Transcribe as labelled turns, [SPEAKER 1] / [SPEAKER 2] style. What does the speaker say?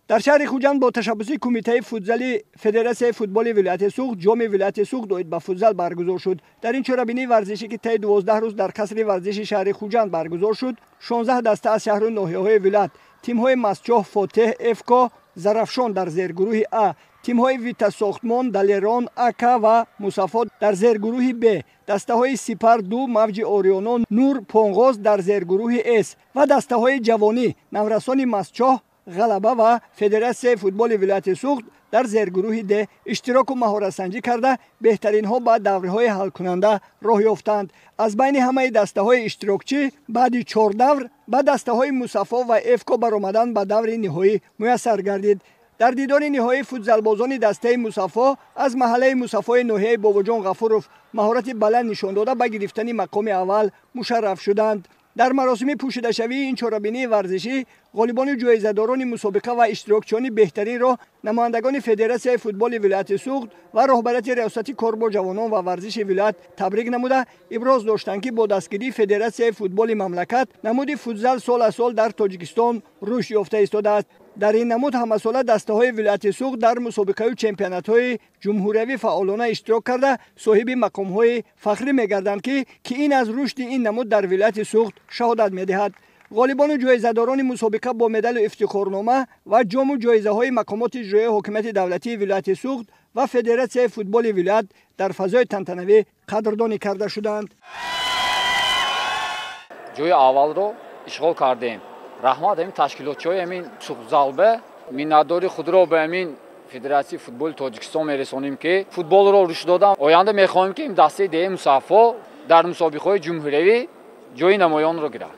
[SPEAKER 1] در شهر خوجند با تشبث کمیته فوتزالی فدراسیون فوتبال ولایت سوخت جام ولایت سوخت دوید به فوتزال برگزار شد. در این چرابینی ورزشی که طی 12 روز در قصر ورزش شهر خوجند برگزار شد، 16 دسته از شهر و ناحیه‌های ولایت، تیم‌های مسجح، فاتح، افکا، زرافشان در زیرگروه ا، تیم‌های ویتا ساختمان، دلیران، اکا و مصافات در زیرگروه ب، دسته‌های سپر 2، موج اوریونان، نور، پونغاز در زیرگروه اس و دسته‌های جوانی، نورسان مسجح، غلبه و فدراسیون فوتبال ولایت سوخت در زیرگروه د اشتراک و مهارت سنجی کرده بهترین ها به دوره‌های حل کننده راه یافتند. از بین همه دسته‌های اشتراکچی بعد 4 دور به دسته‌های مصفا و افکا برآمدن به دور نهایی میسر گردید. در دیدار نهایی فوتزالبازان دسته مصفا از محله مصفای ناحیه باباجان غفورов مهارت بلند نشان داده به گرفتن مقام اول مشرف شدند. در مراسم پوشیده شوی این چهاربینی ورزشی غالبان جایزه‌داران مسابقه و اشتراکچیان بهترین را نمایندگان فدراسیون فوتبال ولایت سوخت و رهبریت ریاست کار با جوانان و ورزش ولایت تبریک نموده ابراز داشتند که با دستگیری فدراسیون فوتبال مملکت نمود فوتزال سال از سال در تاجیکستان رشد یافته ایستاده است. در این نمود همساله دسته‌های ولایت سوخت در مسابقه و چمپیونات‌های جمهوری فعالانه اشتراک کرده صاحب مقام‌های فخری می‌گردند که این از رشد این نمود در ولایت سوخت شهادت می‌دهد. غالبان جایزه‌داران مسابقه با مدال افتخارنامه و جام و جایزه‌های مقامات اجرایی حکومت دولتی ولایت سوخت و فدراسیون فوتبال ولایت در فضای تنتنوی قدردانی کرده شدند.
[SPEAKER 2] جای اول رو اشغال کردیم. رحمت همین تشکیلاتچی همین سوخزالبه میناداری خود را به همین فدراسیون فوتبال تاجیکستان میرسانیم که فوتبال را رشد دادن. آینده میخواهیم که این دسته ده مصفا در مسابقه‌های جمهوری جای نمایان را گیرد.